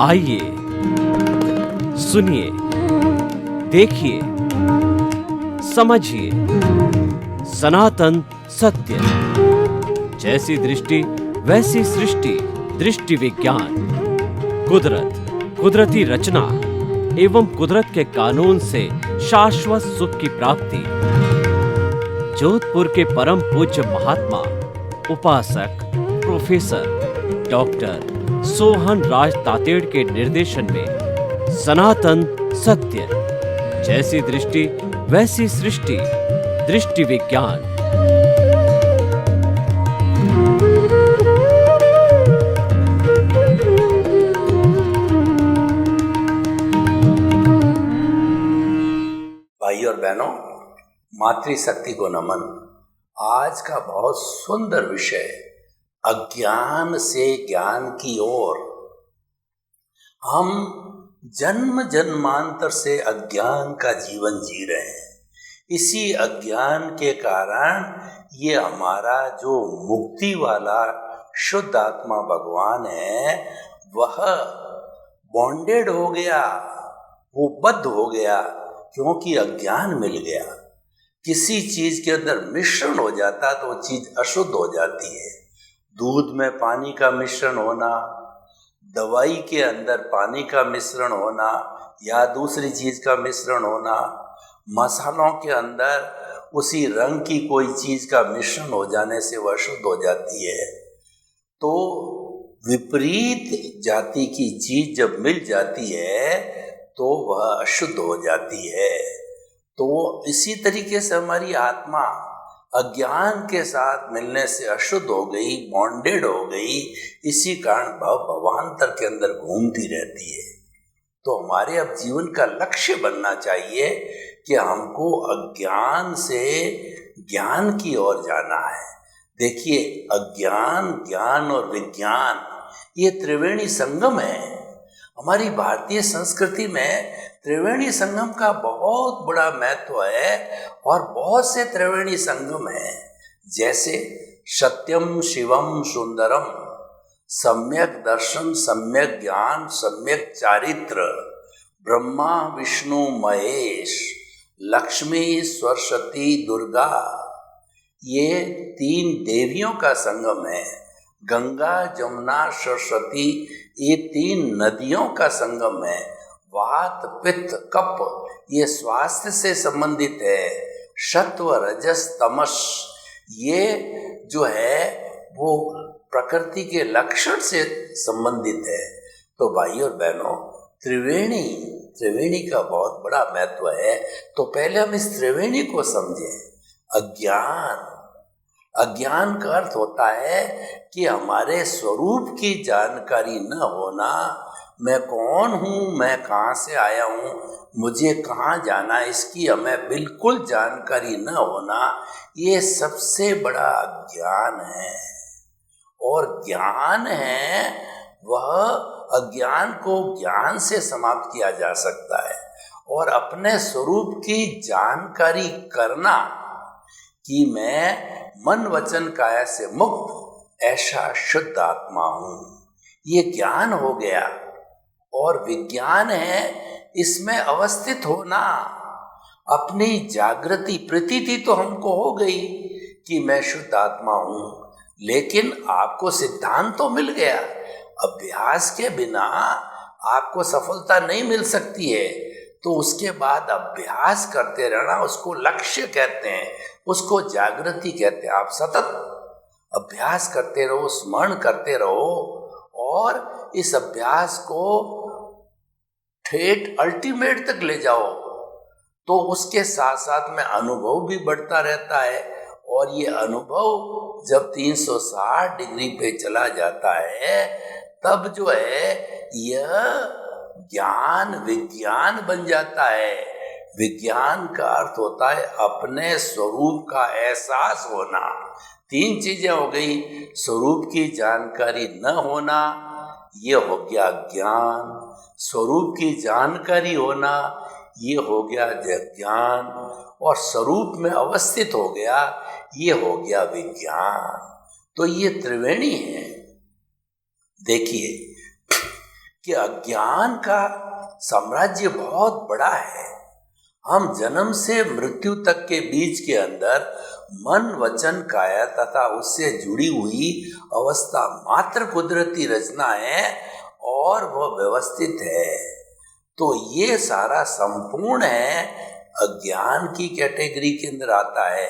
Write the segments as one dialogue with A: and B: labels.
A: आइए, सुनिए, देखिए, समझिए सनातन सत्य। जैसी दृष्टि वैसी सृष्टि, दृष्टि विज्ञान। कुदरत, कुदरती रचना एवं कुदरत के कानून से शाश्वत सुख की प्राप्ति। जोधपुर के परम पूज्य महात्मा उपासक प्रोफेसर डॉक्टर सोहन राज तातेड़ के निर्देशन में सनातन सत्य। जैसी दृष्टि वैसी सृष्टि, दृष्टि विज्ञान।
B: भाई और बहनों, मातृशक्ति को नमन। आज का बहुत सुंदर विषय, अज्ञान से ज्ञान की ओर। हम जन्म जन्मांतर से अज्ञान का जीवन जी रहे हैं। इसी अज्ञान के कारण ये हमारा जो मुक्ति वाला शुद्ध आत्मा भगवान है, वह बॉन्डेड हो गया, वो बद्ध हो गया, क्योंकि अज्ञान मिल गया। किसी चीज के अंदर मिश्रण हो जाता तो वो चीज अशुद्ध हो जाती है। दूध में पानी का मिश्रण होना, दवाई के अंदर पानी का मिश्रण होना या दूसरी चीज का मिश्रण होना, मसालों के अंदर उसी रंग की कोई चीज का मिश्रण हो जाने से वह अशुद्ध हो जाती है। तो विपरीत जाति की चीज जब मिल जाती है तो वह अशुद्ध हो जाती है। तो इसी तरीके से हमारी आत्मा अज्ञान के साथ मिलने से अशुद्ध हो गई, बॉन्डेड हो गई। इसी कारण भवांतर के अंदर घूमती रहती है। तो हमारे अब जीवन का लक्ष्य बनना चाहिए कि हमको अज्ञान से ज्ञान की ओर जाना है। देखिए, अज्ञान, ज्ञान और विज्ञान ये त्रिवेणी संगम है। हमारी भारतीय संस्कृति में त्रिवेणी संगम का बहुत बड़ा महत्व है और बहुत से त्रिवेणी संगम हैं। जैसे सत्यम शिवम सुंदरम, सम्यक दर्शन, सम्यक ज्ञान, सम्यक चारित्र, ब्रह्मा विष्णु महेश, लक्ष्मी सरस्वती दुर्गा, ये तीन देवियों का संगम है। गंगा जमुना सरस्वती, ये तीन नदियों का संगम है। वात पित्त कफ, ये स्वास्थ्य से संबंधित है। सत्व रजस तमस, ये जो है वो प्रकृति के लक्षण से संबंधित है। तो भाई और बहनों, त्रिवेणी का बहुत बड़ा महत्व है। तो पहले हम इस त्रिवेणी को समझें। अज्ञान का अर्थ होता है कि हमारे स्वरूप की जानकारी न होना। मैं कौन हूँ, मैं कहाँ से आया हूँ, मुझे कहाँ जाना, इसकी हमें बिल्कुल जानकारी न होना, ये सबसे बड़ा अज्ञान है। और ज्ञान है वह, अज्ञान को ज्ञान से समाप्त किया जा सकता है। और अपने स्वरूप की जानकारी करना कि मैं मन वचन काया से मुक्त ऐसा शुद्ध आत्मा हूँ, ये ज्ञान हो गया। और विज्ञान है इसमें अवस्थित होना। अपनी जागृति प्रतीति तो हमको हो गई कि मैं शुद्ध आत्मा हूँ, लेकिन आपको सिद्धांत तो मिल गया। अभ्यास के बिना आपको सफलता नहीं मिल सकती है। तो उसके बाद अभ्यास करते रहना, उसको लक्ष्य कहते हैं, उसको जागृति कहते हैं। आप सतत अभ्यास करते रहो, स्मरण करते रहो और इस अभ्यास को ठेठ अल्टीमेट तक ले जाओ, तो उसके साथ साथ में अनुभव भी बढ़ता रहता है। और ये अनुभव जब 360 डिग्री पे चला जाता है, तब जो है यह ज्ञान विज्ञान बन जाता है। विज्ञान का अर्थ होता है अपने स्वरूप का एहसास होना। तीन चीजें हो गई, स्वरूप की जानकारी न होना, ये हो गया ज्ञान। स्वरूप की जानकारी होना, ये हो गया ज्ञान। और स्वरूप में अवस्थित हो गया, ये हो गया विज्ञान। तो ये त्रिवेणी है। देखिए कि अज्ञान का साम्राज्य बहुत बड़ा है। हम जन्म से मृत्यु तक के बीच के अंदर मन, वचन, काया तथा उससे जुड़ी हुई अवस्था मात्र कुदरती रचना है और वह व्यवस्थित है। तो ये सारा संपूर्ण है अज्ञान की कैटेगरी के अंदर आता है,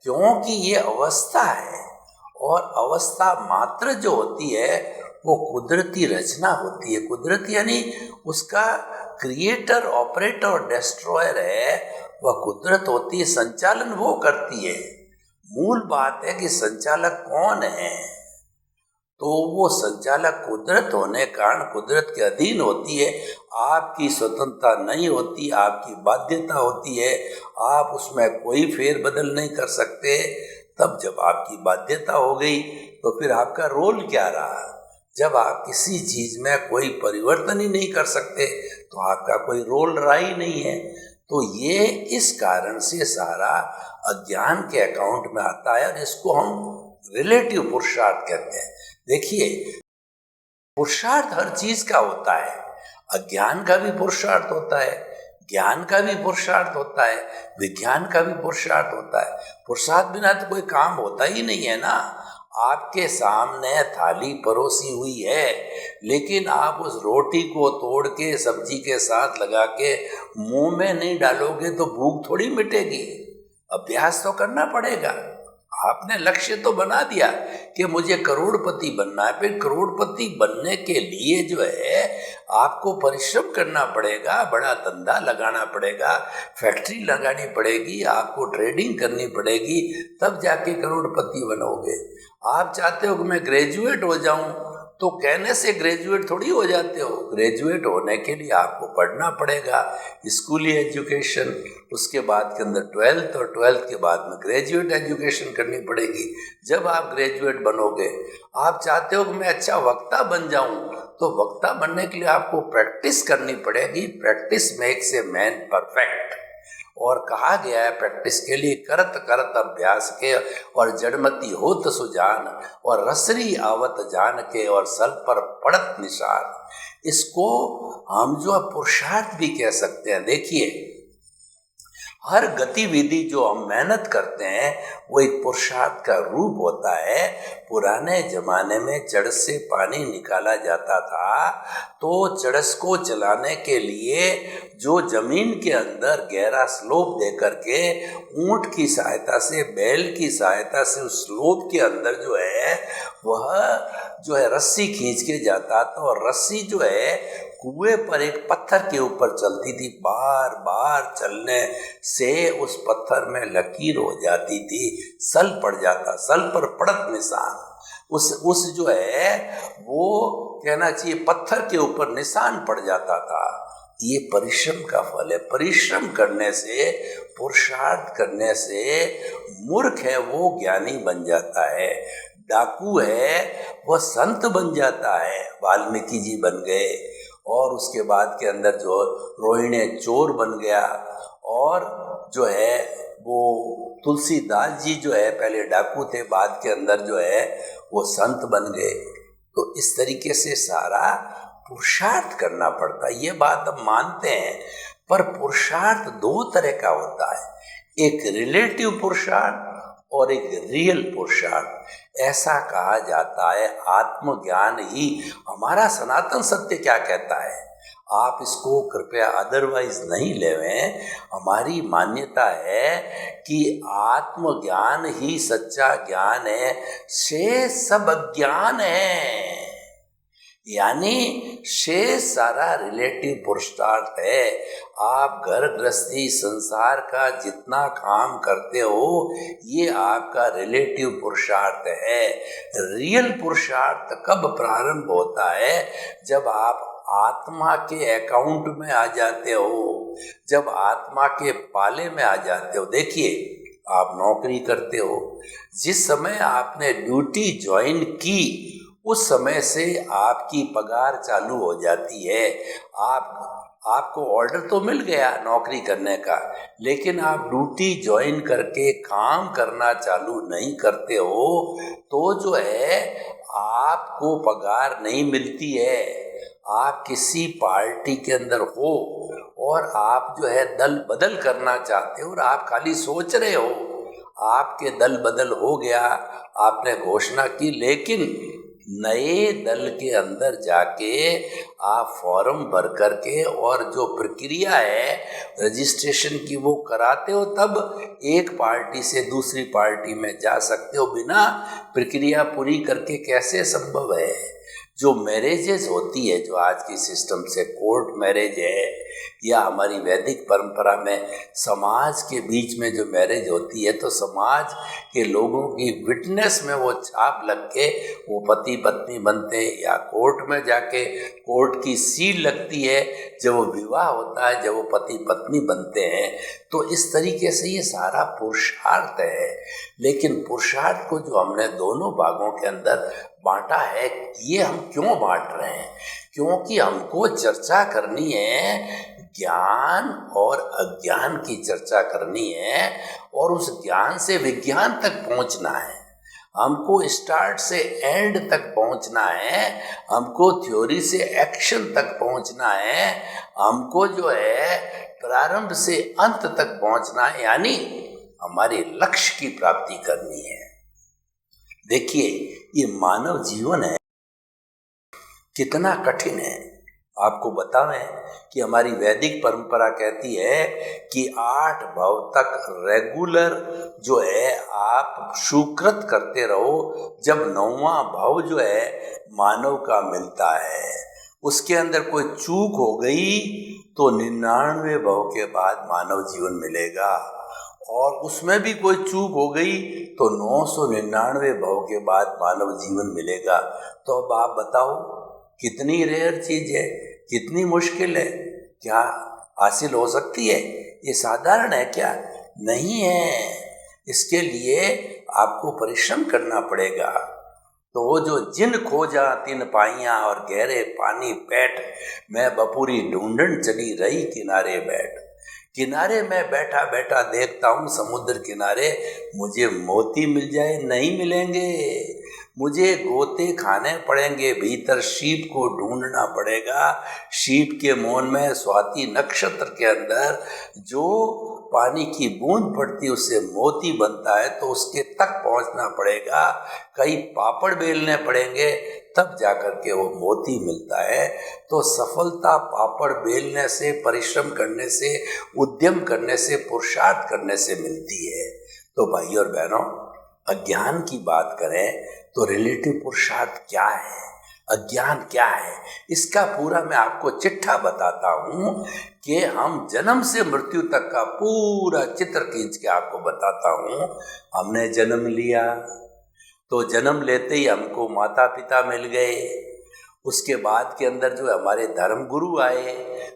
B: क्योंकि ये अवस्था है और अवस्था मात्र जो होती है वो कुदरती रचना होती है। कुदरती यानी उसका क्रिएटर, ऑपरेटर और डिस्ट्रॉयर है, वह कुदरत होती है, संचालन वो करती है। मूल बात है कि संचालक कौन है, तो वो संचालक कुदरत होने कारण कुदरत के अधीन होती है। आपकी स्वतंत्रता नहीं होती, आपकी बाध्यता होती है, आप उसमें कोई फेरबदल नहीं कर सकते। तब जब आपकी बाध्यता हो गई तो फिर आपका रोल क्या रहा? जब आप किसी चीज में कोई परिवर्तन ही नहीं कर सकते तो आपका कोई रोल रहा ही नहीं है। तो ये इस कारण से सारा अज्ञान के अकाउंट में आता है और इसको हम रिलेटिव पुरुषार्थ कहते हैं। देखिए, पुरुषार्थ हर चीज का होता है। अज्ञान का भी पुरुषार्थ होता है, ज्ञान का भी पुरुषार्थ होता है, विज्ञान का भी पुरुषार्थ होता है। पुरुषार्थ बिना तो कोई काम होता ही नहीं है ना। आपके सामने थाली परोसी हुई है, लेकिन आप उस रोटी को तोड़ के सब्जी के साथ लगा के मुंह में नहीं डालोगे तो भूख थोड़ी मिटेगी। अभ्यास तो करना पड़ेगा। आपने लक्ष्य तो बना दिया कि मुझे करोड़पति बनना है, फिर करोड़पति बनने के लिए जो है आपको परिश्रम करना पड़ेगा, बड़ा धंधा लगाना पड़ेगा, फैक्ट्री लगानी पड़ेगी, आपको ट्रेडिंग करनी पड़ेगी, तब जाके करोड़पति बनोगे। आप चाहते हो कि मैं ग्रेजुएट हो जाऊं, तो कहने से ग्रेजुएट थोड़ी हो जाते हो। ग्रेजुएट होने के लिए आपको पढ़ना पड़ेगा, स्कूली एजुकेशन, उसके बाद के अंदर 12th और 12th के बाद में ग्रेजुएट एजुकेशन करनी पड़ेगी। जब आप ग्रेजुएट बनोगे, आप चाहते हो कि मैं अच्छा वक्ता बन जाऊं, तो वक्ता बनने के लिए आपको प्रैक्टिस करनी पड़ेगी। Practice makes a man perfect. और कहा गया है प्रैक्टिस के लिए करत करत अभ्यास के, और जड़मती होत सुजान, और रसरी आवत जान के, और सल पर पड़त निशान। इसको हम जो पुरुषार्थ भी कह सकते हैं। देखिए, हर गतिविधि जो हम मेहनत करते हैं वो एक पुरुषार्थ का रूप होता है। पुराने जमाने में चरस से पानी निकाला जाता था, तो चरस को चलाने के लिए जो जमीन के अंदर गहरा स्लोप दे करके ऊंट की सहायता से, बैल की सहायता से उस स्लोप के अंदर जो है वह रस्सी खींच के जाता था, और रस्सी जो है कुएं पर एक पत्थर के ऊपर चलती थी। बार बार चलने से उस पत्थर में लकीर हो जाती थी, सल पड़ जाता, सल पर पड़त निशान। उस जो है वो कहना चाहिए पत्थर के ऊपर निशान पड़ जाता था। ये परिश्रम का फल है। परिश्रम करने से, पुरुषार्थ करने से मूर्ख है वो ज्ञानी बन जाता है, डाकू है वह संत बन जाता है। वाल्मीकि जी बन गए, और उसके बाद के अंदर जो रोहिणी चोर बन गया, और जो है वो तुलसीदास जी जो है पहले डाकू थे, बाद के अंदर जो है वो संत बन गए। तो इस तरीके से सारा पुरुषार्थ करना पड़ता है। ये बात हम मानते हैं, पर पुरुषार्थ दो तरह का होता है, एक रिलेटिव पुरुषार्थ और एक रियल पुरुषार्थ। ऐसा कहा जाता है आत्मज्ञान ही हमारा सनातन सत्य क्या कहता है। आप इसको कृपया अदरवाइज नहीं लेवें। हमारी मान्यता है कि आत्मज्ञान ही सच्चा ज्ञान है, शेष सब अज्ञान है। यानी शेष सारा रिलेटिव पुरुषार्थ है। आप घर गृहस्थी संसार का जितना काम करते हो, ये आपका रिलेटिव पुरुषार्थ है। रियल पुरुषार्थ कब प्रारंभ होता है? जब आप आत्मा के अकाउंट में आ जाते हो, जब आत्मा के पाले में आ जाते हो। देखिए, आप नौकरी करते हो, जिस समय आपने ड्यूटी ज्वाइन की उस समय से आपकी पगार चालू हो जाती है। आपको ऑर्डर तो मिल गया नौकरी करने का, लेकिन आप ड्यूटी ज्वाइन करके काम करना चालू नहीं करते हो, तो जो है आपको पगार नहीं मिलती है। आप किसी पार्टी के अंदर हो और आप जो है दल बदल करना चाहते हो और आप खाली सोच रहे हो, आपके दल बदल हो गया, आपने घोषणा की, लेकिन नए दल के अंदर जाके आप फॉर्म भर करके और जो प्रक्रिया है रजिस्ट्रेशन की वो कराते हो, तब एक पार्टी से दूसरी पार्टी में जा सकते हो। बिना प्रक्रिया पूरी करके कैसे संभव है? जो मैरिजेज होती है, जो आज की सिस्टम से कोर्ट मैरिज है, या हमारी वैदिक परंपरा में समाज के बीच में जो मैरिज होती है, तो समाज के लोगों की विटनेस में वो छाप लग के वो पति पत्नी बनते हैं, या कोर्ट में जाके कोर्ट की सील लगती है जब वो विवाह होता है, जब वो पति पत्नी बनते हैं। तो इस तरीके से ये सारा पुरुषार्थ है। लेकिन पुरुषार्थ को जो हमने दोनों भागों के अंदर बांटा है, ये हम क्यों बांट रहे हैं? क्योंकि हमको चर्चा करनी है, ज्ञान और अज्ञान की चर्चा करनी है, और उस ज्ञान से विज्ञान तक पहुंचना है। हमको स्टार्ट से एंड तक पहुंचना है, हमको थ्योरी से एक्शन तक पहुंचना है, हमको जो है प्रारंभ से अंत तक पहुंचना है, यानी हमारे लक्ष्य की प्राप्ति करनी है। देखिए, ये मानव जीवन है, कितना कठिन है। आपको बतावें कि हमारी वैदिक परंपरा कहती है कि 8 भाव तक रेगुलर जो है आप सुकृत करते रहो। जब 9वां भाव जो है मानव का मिलता है, उसके अंदर कोई चूक हो गई तो 99 भाव के बाद मानव जीवन मिलेगा, और उसमें भी कोई चूक हो गई तो 999 भाव के बाद मानव जीवन मिलेगा। तो अब आप बताओ, कितनी रेयर चीज है, कितनी मुश्किल है, क्या हासिल हो सकती है? ये साधारण है क्या? नहीं है। इसके लिए आपको परिश्रम करना पड़ेगा। तो वो जो जिन खोजा तिन पाइयां और गहरे पानी पैठ, मैं बपूरी ढूंढन चली रही किनारे बैठ। किनारे में बैठा बैठा देखता हूँ समुद्र किनारे, मुझे मोती मिल जाए नहीं मिलेंगे, मुझे गोते खाने पड़ेंगे, भीतर शीप को ढूंढना पड़ेगा। शीप के मोन में स्वाति नक्षत्र के अंदर जो पानी की बूंद पड़ती है उससे मोती बनता है, तो उसके तक पहुंचना पड़ेगा, कई पापड़ बेलने पड़ेंगे, तब जाकर के वो मोती मिलता है। तो सफलता पापड़ बेलने से, परिश्रम करने से, उद्यम करने से, पुरुषार्थ करने से मिलती है। तो भाई और बहनों, अज्ञान की बात करें तो रिलेटिव पुरुषार्थ क्या है, अज्ञान क्या है, इसका पूरा मैं आपको चिट्ठा बताता हूँ कि हम जन्म से मृत्यु तक का पूरा चित्र खींच के आपको बताता हूँ। हमने जन्म लिया तो जन्म लेते ही हमको माता पिता मिल गए, उसके बाद के अंदर जो हमारे धर्म गुरु आए,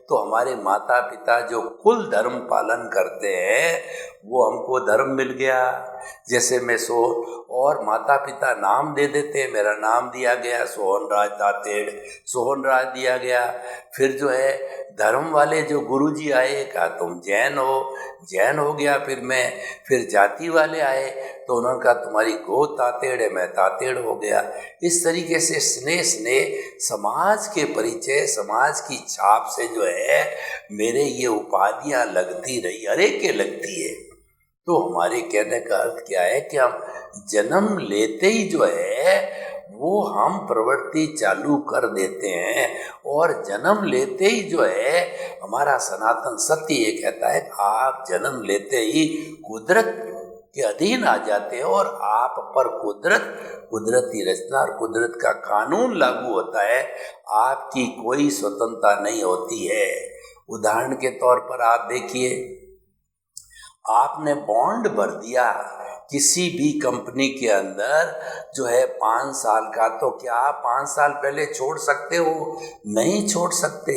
B: तो हमारे माता पिता जो कुल धर्म पालन करते हैं वो हमको धर्म मिल गया। जैसे मैं और माता पिता नाम दे देते हैं, मेरा नाम दिया गया सोहन राज तातेड़, सोहन राज दिया गया। फिर जो है धर्म वाले जो गुरुजी आए, कहा तुम जैन हो, जैन हो गया। फिर जाति वाले आए तो उन्होंने कहा तुम्हारी गो तातेड़ है, मैं तातेड़ हो गया। इस तरीके से स्नेह स्नेह समाज के परिचय, समाज की छाप से जो है मेरे ये उपाधियां लगती रही, अरे के लगती है। तो हमारे कहने का अर्थ क्या है कि हम जन्म लेते ही जो है वो हम प्रवृत्ति चालू कर देते हैं, और जन्म लेते ही जो है हमारा सनातन सत्य ये कहता है आप जन्म लेते ही कुदरत के अधीन आ जाते हैं, और आप पर कुदरती रचना और कुदरत का कानून लागू होता है, आपकी कोई स्वतंत्रता नहीं होती है। उदाहरण के तौर पर आप देखिए, आपने बॉन्ड भर दिया किसी भी कंपनी के अंदर जो है 5 साल का, तो क्या आप 5 साल पहले छोड़ सकते हो? नहीं छोड़ सकते।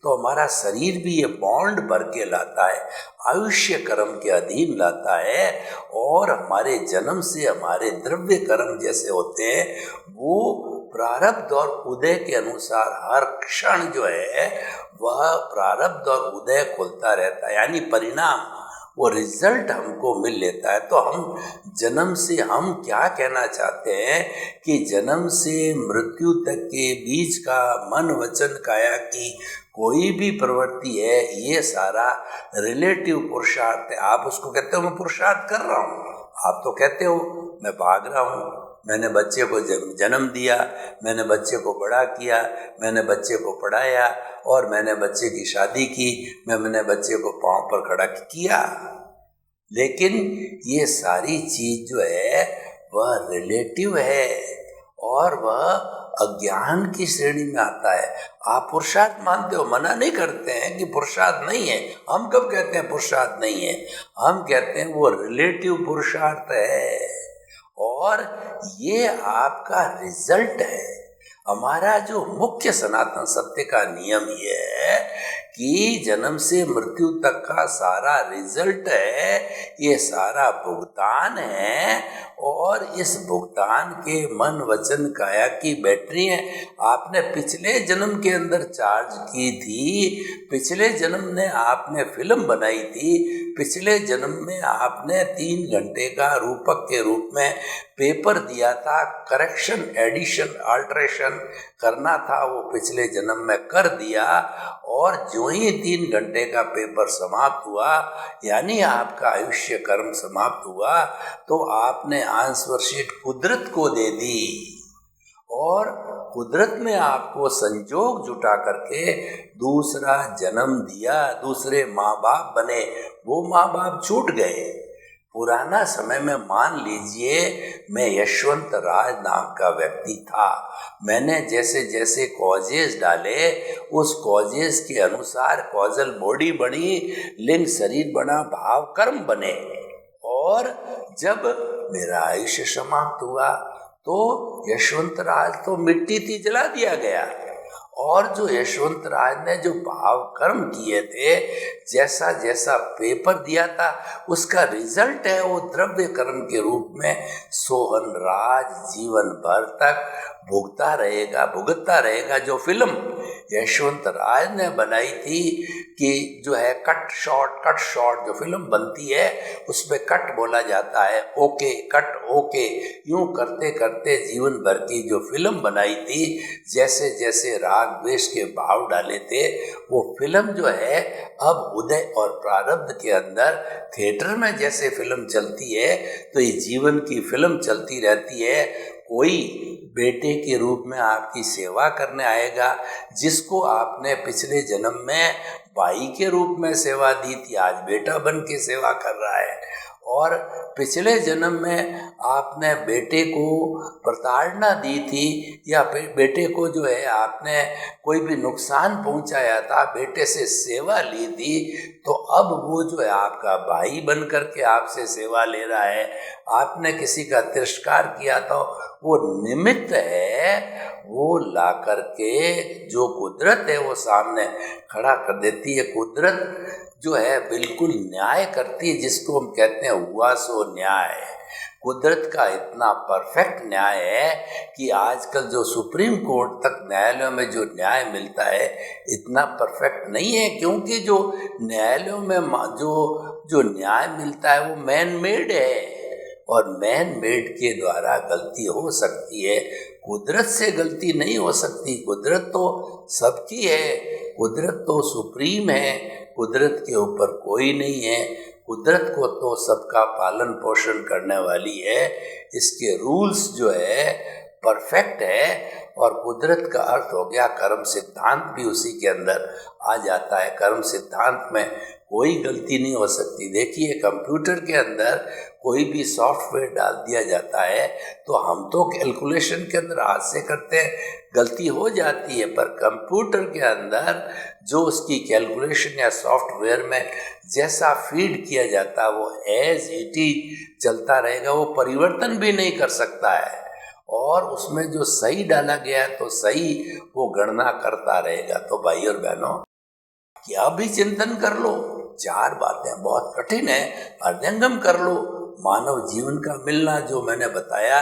B: तो हमारा शरीर भी ये बॉन्ड भर के लाता है, आयुष्य कर्म के अधीन लाता है, और हमारे जन्म से हमारे द्रव्य कर्म जैसे होते हैं वो प्रारब्ध और उदय के अनुसार हर क्षण जो है वह प्रारब्ध और उदय खुलता रहता है, यानी परिणाम वो रिजल्ट हमको मिल लेता है। तो हम जन्म से हम क्या कहना चाहते हैं कि जन्म से मृत्यु तक के बीच का मन वचन काया की कोई भी प्रवृत्ति है, ये सारा रिलेटिव पुरुषार्थ है। आप उसको कहते हो मैं पुरुषार्थ कर रहा हूँ, आप तो कहते हो मैं भाग रहा हूँ। मैंने बच्चे को जन्म दिया, मैंने बच्चे को बड़ा किया, मैंने बच्चे को पढ़ाया और मैंने बच्चे की शादी की, मैंने बच्चे को पांव पर खड़ा किया। लेकिन ये सारी चीज जो है वह रिलेटिव है और वह अज्ञान की श्रेणी में आता है। आप पुरुषार्थ मानते हो, मना नहीं करते हैं कि पुरुषार्थ नहीं है। हम कब कहते हैं पुरुषार्थ नहीं है? हम कहते हैं वो रिलेटिव पुरुषार्थ है और ये आपका रिजल्ट है। हमारा जो मुख्य सनातन सत्य का नियम ये है कि जन्म से मृत्यु तक का सारा रिजल्ट है, ये सारा भुगतान है और इस भुगतान के मन वचन काया की बैटरी है। आपने पिछले जन्म के अंदर चार्ज की थी, पिछले जन्म में आपने फिल्म बनाई थी, पिछले जन्म में आपने 3 घंटे का रूपक के रूप में पेपर दिया था, करेक्शन एडिशन अल्ट्रेशन करना था, वो पिछले जन्म में कर दिया और जो ही 3 घंटे का पेपर समाप्त हुआ यानी आपका आयुष्य कर्म समाप्त हुआ तो आपने आंसर शीट कुदरत को दे दी और कुदरत ने आपको संजोग जुटा करके दूसरा जन्म दिया, दूसरे माँ बाप बने। वो माँ बाप छूट गए। पुराना समय में मान लीजिए मैं यशवंत राज नाम का व्यक्ति था, मैंने जैसे जैसे कॉजेज डाले उस कॉजेज के अनुसार कॉजल बॉडी बनी, लिंग शरीर बना, भाव कर्म बने और जब मेरा आयुष्य समाप्त हुआ तो यशवंत राज तो मिट्टी थी, जला दिया गया और जो यशवंत राज ने जो भाव कर्म किए थे, जैसा जैसा पेपर दिया था उसका रिजल्ट है वो द्रव्य कर्म के रूप में सोहन राज जीवन भर तक भुगतता रहेगा। जो फिल्म यशवंत राज ने बनाई थी कि जो है कट शॉट जो फिल्म बनती है उसमें कट बोला जाता है, ओके कट ओके, यूं करते करते जीवन भर की जो फिल्म बनाई थी, जैसे जैसे राग द्वेष के भाव डाले थे, वो फिल्म जो है अब उदय और प्रारब्ध के अंदर थिएटर में जैसे फिल्म चलती है तो ये जीवन की फिल्म चलती रहती है। कोई बेटे के रूप में आपकी सेवा करने आएगा, जिसको आपने पिछले जन्म में भाई के रूप में सेवा दी थी, आज बेटा बन के सेवा कर रहा है। और पिछले जन्म में आपने बेटे को प्रताड़ना दी थी या बेटे को जो है आपने कोई भी नुकसान पहुंचाया था, बेटे से सेवा ली थी, तो अब वो जो है आपका भाई बन करके आपसे सेवा ले रहा है। आपने किसी का तिरस्कार किया तो वो निमित्त है, वो ला करके जो कुदरत है वो सामने खड़ा कर देती है। कुदरत जो है बिल्कुल न्याय करती है, जिसको हम कहते हैं हुआ सो न्याय। कुदरत का इतना परफेक्ट न्याय है कि आजकल जो सुप्रीम कोर्ट तक न्यायालयों में जो न्याय मिलता है इतना परफेक्ट नहीं है, क्योंकि जो न्यायालयों में जो न्याय मिलता है वो मैन मेड है और मैन मेड के द्वारा गलती हो सकती है, कुदरत से गलती नहीं हो सकती। कुदरत तो सबकी है, कुदरत तो सुप्रीम है, कुदरत के ऊपर कोई नहीं है। कुदरत को तो सबका पालन पोषण करने वाली है, इसके रूल्स जो है परफेक्ट है। और कुदरत का अर्थ हो गया कर्म सिद्धांत भी उसी के अंदर आ जाता है। कर्म सिद्धांत में कोई गलती नहीं हो सकती। देखिए कंप्यूटर के अंदर कोई भी सॉफ्टवेयर डाल दिया जाता है तो हम तो कैलकुलेशन के अंदर हाथ से करते हैं, गलती हो जाती है, पर कंप्यूटर के अंदर जो उसकी कैलकुलेशन या सॉफ्टवेयर में जैसा फीड किया जाता है वो एज इट इज चलता रहेगा, वो परिवर्तन भी नहीं कर सकता है। और उसमें जो सही डाला गया है तो सही वो गणना करता रहेगा। तो भाई और बहनों, क्या भी चिंतन कर लो, 4 बातें बहुत कठिन है, हृदयंगम कर लो, मानव जीवन का मिलना, जो मैंने बताया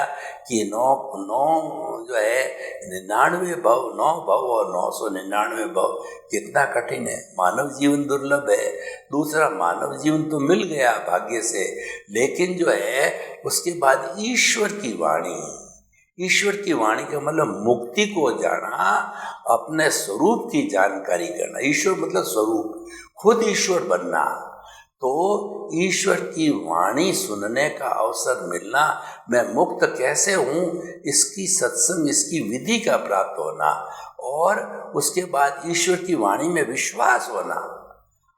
B: कि 99 भव 9 भव और 999 भव, कितना कठिन है। मानव जीवन दुर्लभ है। दूसरा, मानव जीवन तो मिल गया भाग्य से, लेकिन जो है उसके बाद ईश्वर की वाणी, ईश्वर की वाणी का मतलब मुक्ति को जाना, अपने स्वरूप की जानकारी करना। ईश्वर मतलब स्वरूप, खुद ईश्वर बनना। तो ईश्वर की वाणी सुनने का अवसर मिलना, मैं मुक्त कैसे हूँ, इसकी सत्संग, इसकी विधि का प्राप्त होना, और उसके बाद ईश्वर की वाणी में विश्वास होना।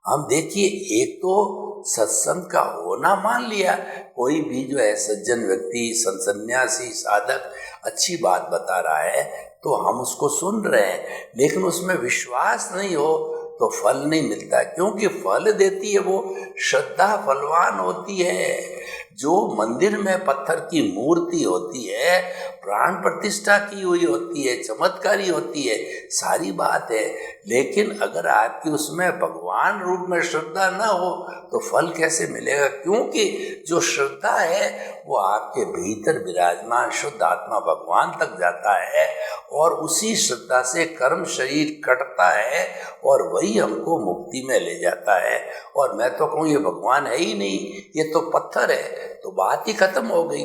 B: हम देखिए, एक तो सत्संग का होना मान लिया, कोई भी जो है सज्जन व्यक्ति, सन्यासी, साधक अच्छी बात बता रहा है तो हम उसको सुन रहे हैं, लेकिन उसमें विश्वास नहीं हो तो फल नहीं मिलता, क्योंकि फल देती है वो श्रद्धा, फलवान होती है। जो मंदिर में पत्थर की मूर्ति होती है, प्राण प्रतिष्ठा की हुई होती है, चमत्कारी होती है, सारी बात है, लेकिन अगर आपकी उसमें भगवान रूप में श्रद्धा न हो तो फल कैसे मिलेगा? क्योंकि जो श्रद्धा है वो आपके भीतर विराजमान शुद्ध आत्मा भगवान तक जाता है, और उसी श्रद्धा से कर्म शरीर कटता है और वही हमको मुक्ति में ले जाता है। और मैं तो कहूँ ये भगवान है ही नहीं, ये तो पत्थर है, तो बात ही खत्म हो गई।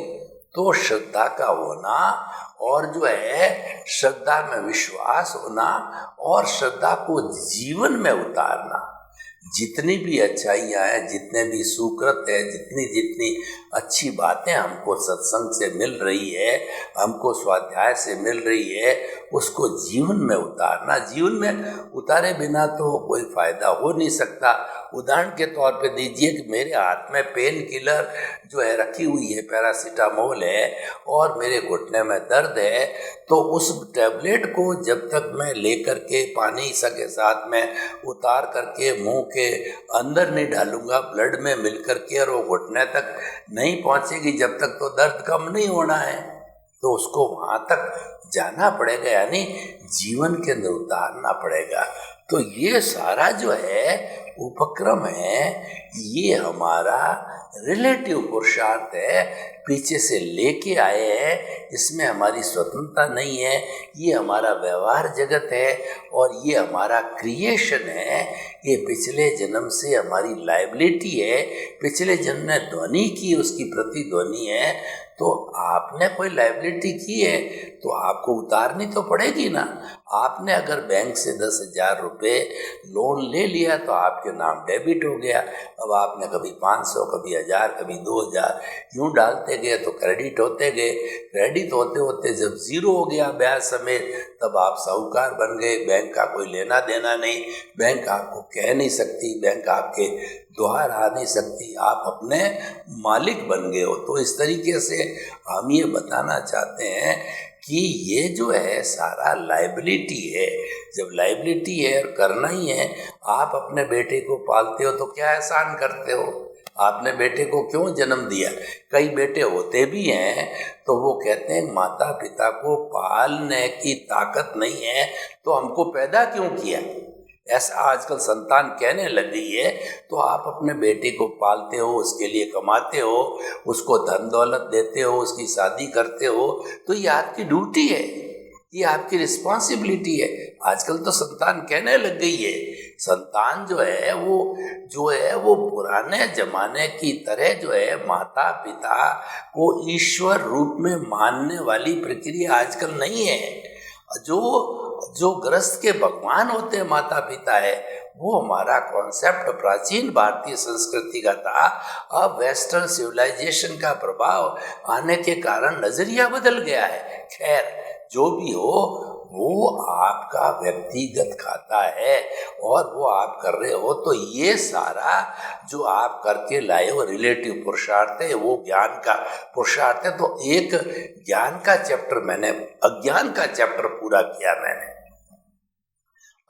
B: तो श्रद्धा का होना, और जो है श्रद्धा में विश्वास होना, और श्रद्धा को जीवन में उतारना। जितनी भी अच्छाइयाँ हैं, जितने भी सुकृत है, जितनी जितनी अच्छी बातें हमको सत्संग से मिल रही है, हमको स्वाध्याय से मिल रही है, उसको जीवन में उतारना। जीवन में उतारे बिना तो कोई फायदा हो नहीं सकता। उदाहरण के तौर पे दीजिए कि मेरे हाथ में पेन किलर जो है रखी हुई है, पैरासीटामोल है, और मेरे घुटने में दर्द है, तो उस टैबलेट को जब तक मैं लेकर के पानी के साथ में उतार करके मुंह के अंदर नहीं डालूंगा, ब्लड में मिल करके, और वो घुटने तक नहीं पहुंचेगी जब तक, तो दर्द कम नहीं होना है। तो उसको वहां तक जाना पड़ेगा, यानी जीवन के अंदर उतारना पड़ेगा। तो ये सारा जो है उपक्रम है, ये हमारा रिलेटिव पुरुषार्थ है, पीछे से लेके आए हैं, इसमें हमारी स्वतंत्रता नहीं है, ये हमारा व्यवहार जगत है, और ये हमारा क्रिएशन है, ये पिछले जन्म से हमारी लाइबिलिटी है, पिछले जन्म ने ध्वनि की, उसकी प्रतिध्वनि है। तो आपने कोई लाइबिलिटी की है तो आपको उतारनी तो पड़ेगी ना। आपने अगर बैंक से 10,000 रुपये लोन ले लिया तो आपके नाम डेबिट हो गया। अब आपने कभी 500, कभी 1000, कभी 2000 यूँ डालते गए तो क्रेडिट होते गए। क्रेडिट होते होते जब ज़ीरो हो गया ब्याज समेत, तब आप साहूकार बन गए। बैंक का कोई लेना देना नहीं, बैंक आपको कह नहीं सकती, बैंक आपके द्वार आ नहीं सकती, आप अपने मालिक बन गए हो। तो इस तरीके से हम ये बताना चाहते हैं कि ये जो है सारा लाइबिलिटी है। जब लाइबिलिटी है और करना ही है, आप अपने बेटे को पालते हो तो क्या एहसान करते हो? आपने बेटे को क्यों जन्म दिया? कई बेटे होते भी हैं तो वो कहते हैं माता पिता को पालने की ताकत नहीं है तो हमको पैदा क्यों किया, ऐसा आजकल संतान कहने लग गई है। तो आप अपने बेटे को पालते हो, उसके लिए कमाते हो, उसको धन दौलत देते हो, उसकी शादी करते हो, तो ये आपकी ड्यूटी है, ये आपकी रिस्पॉन्सिबिलिटी है। आजकल तो संतान कहने लग गई है। संतान जो है वो पुराने जमाने की तरह जो है माता पिता को ईश्वर रूप में मानने वाली प्रक्रिया आजकल नहीं है। जो ग्रस्त के भगवान होते हैं माता पिता है, वो हमारा कॉन्सेप्ट प्राचीन भारतीय संस्कृति का था। अब वेस्टर्न सिविलाइजेशन का प्रभाव आने के कारण नजरिया बदल गया है। खैर जो भी हो, वो आपका व्यक्तिगत खाता है और वो आप कर रहे हो। तो ये सारा जो आप करके लाए हो रिलेटिव पुरुषार्थ है, वो ज्ञान का पुरुषार्थ है। तो एक ज्ञान का चैप्टर मैंने, अज्ञान का चैप्टर पूरा किया मैंने।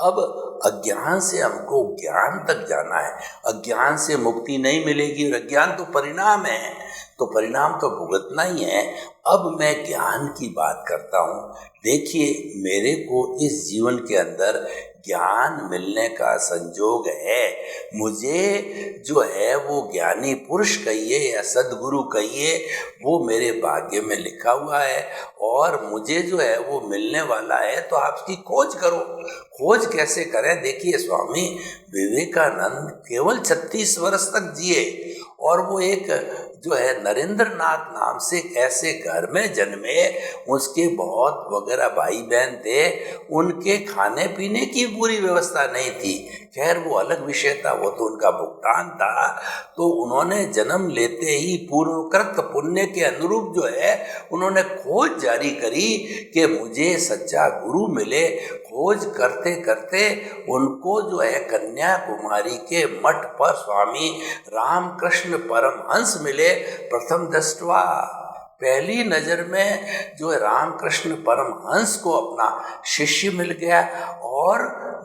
B: अब अज्ञान से हमको ज्ञान तक जाना है। अज्ञान से मुक्ति नहीं मिलेगी, और अज्ञान तो परिणाम है, तो परिणाम तो भुगतना ही है। अब मैं ज्ञान की बात करता हूँ। देखिए, मेरे को इस जीवन के अंदर ज्ञान मिलने का संजोग है। मुझे जो है वो ज्ञानी पुरुष कहिए या सद्गुरु कहिए, वो मेरे भाग्य में लिखा हुआ है और मुझे जो है वो मिलने वाला है। तो आप इसकी खोज करो। खोज कैसे करें? देखिए, स्वामी विवेकानंद केवल 36 वर्ष तक जिए और वो एक जो है नरेंद्र नाथ नाम से ऐसे घर में जन्मे। उसके बहुत वगैरह भाई बहन थे, उनके खाने पीने की पूरी व्यवस्था नहीं थी। खैर, वो अलग विषय था, वो तो उनका भुगतान था। तो उन्होंने जन्म लेते ही पूर्वकृत पुण्य के अनुरूप जो है उन्होंने खोज जारी करी कि मुझे सच्चा गुरु मिले। खोज करते करते उनको जो है कन्याकुमारी के मठ पर स्वामी रामकृष्ण परमहंस मिले। प्रथम दृष्टवा, पहली नज़र में जो है रामकृष्ण परमहंस को अपना शिष्य मिल गया और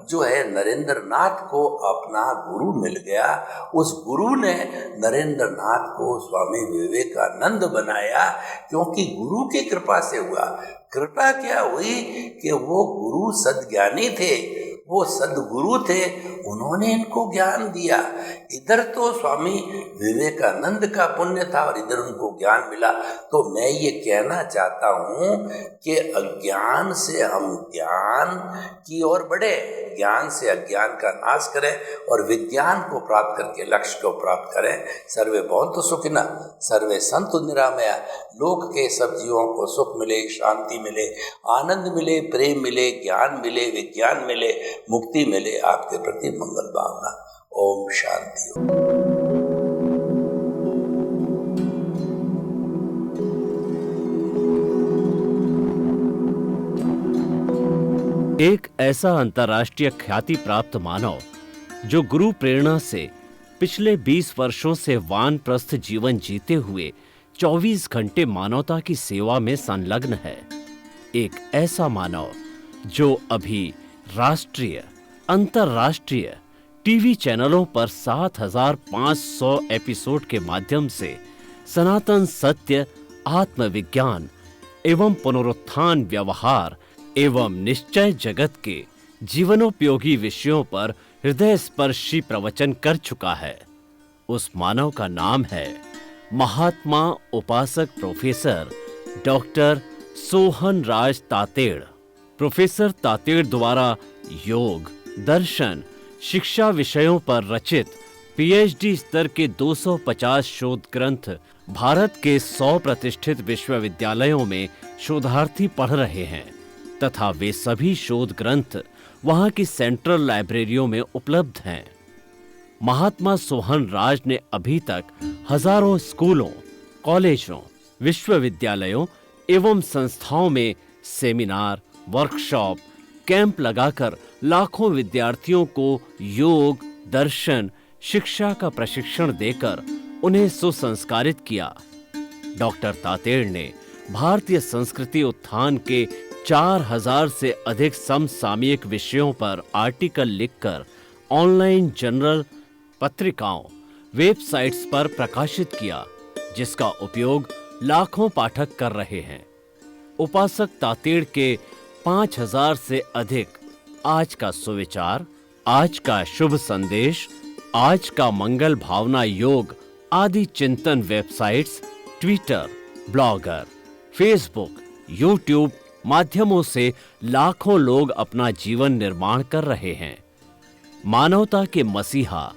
B: जो है नरेंद्र नाथ को अपना गुरु मिल गया। उस गुरु ने नरेंद्र नाथ को स्वामी विवेकानंद बनाया, क्योंकि गुरु की कृपा से हुआ। कृपा क्या हुई कि वो गुरु सद्ज्ञानी थे, वो सद्गुरु थे, उन्होंने इनको ज्ञान दिया। इधर तो स्वामी विवेकानंद का पुण्य था और इधर उनको ज्ञान मिला। तो मैं ये कहना चाहता हूँ कि अज्ञान से हम ज्ञान की ओर बढ़े, ज्ञान से अज्ञान का नाश करें और विज्ञान को प्राप्त करके लक्ष्य को प्राप्त करें। सर्वे भवन्तु सुखिनः, सर्वे सन्तु निरामया। लोक के सब जीवों को सुख मिले, शांति मिले, आनंद मिले, प्रेम मिले, ज्ञान मिले, विज्ञान मिले, मुक्ति मिले। आपके प्रति मंगल भावना। ओम शांति।
A: एक ऐसा अंतर्राष्ट्रीय ख्याति प्राप्त मानव जो गुरु प्रेरणा से पिछले 20 वर्षों से वानप्रस्थ जीवन जीते हुए 24 घंटे मानवता की सेवा में संलग्न है। एक ऐसा मानव जो अभी राष्ट्रीय, अंतर्राष्ट्रीय टीवी चैनलों पर 7,500 एपिसोड के माध्यम से सनातन सत्य, आत्मविज्ञान एवं पुनरुत्थान, व्यवहार एवं निश्चय जगत के जीवनोपयोगी विषयों पर हृदय स्पर्शी प्रवचन कर चुका है। उस मानव का नाम है महात्मा उपासक प्रोफेसर डॉक्टर सोहन राज तातेड़। प्रोफेसर तातेड़ द्वारा योग, दर्शन, शिक्षा विषयों पर रचित पीएचडी स्तर के 250 शोध ग्रंथ भारत के 100 प्रतिष्ठित विश्वविद्यालयों में शोधार्थी पढ़ रहे हैं तथा वे सभी शोध ग्रंथ वहां की सेंट्रल लाइब्रेरियों में उपलब्ध हैं। महात्मा सोहन राज ने अभी तक हजारों स्कूलों, कॉलेजों, विश्वविद्यालयों एवं संस्थाओं में सेमिनार, वर्कशॉप, कैंप लगाकर लाखों विद्यार्थियों को योग, दर्शन, शिक्षा का प्रशिक्षण देकर उन्हें सुसंस्कारित किया। डॉक्टर तातेड़ ने भारतीय संस्कृति उत्थान के 4000 से अधिक समसामयिक विषयों पर आर्टिकल लिखकर ऑनलाइन जर्नल, पत्रिकाओं, वेबसाइट्स पर प्रकाशित किया, जिसका उपयोग लाखों पाठक कर रहे हैं। उपासक तातेड़ के 5000 से अधिक आज का सुविचार, आज का शुभ संदेश, आज का मंगल भावना योग आदि चिंतन websites, Twitter, blogger, Facebook, YouTube माध्यमों से लाखों लोग अपना जीवन निर्माण कर रहे हैं। मानवता के मसीहा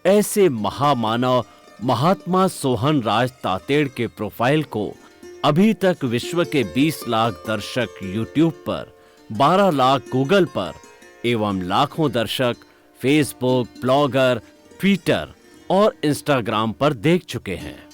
A: ऐसे महामानव महात्मा सोहन राज तातेड़ के प्रोफाइल को अभी तक विश्व के 20 लाख दर्शक यूट्यूब पर, 12 लाख गूगल पर एवं लाखों दर्शक फेसबुक, ब्लॉगर, ट्विटर और इंस्टाग्राम पर देख चुके हैं।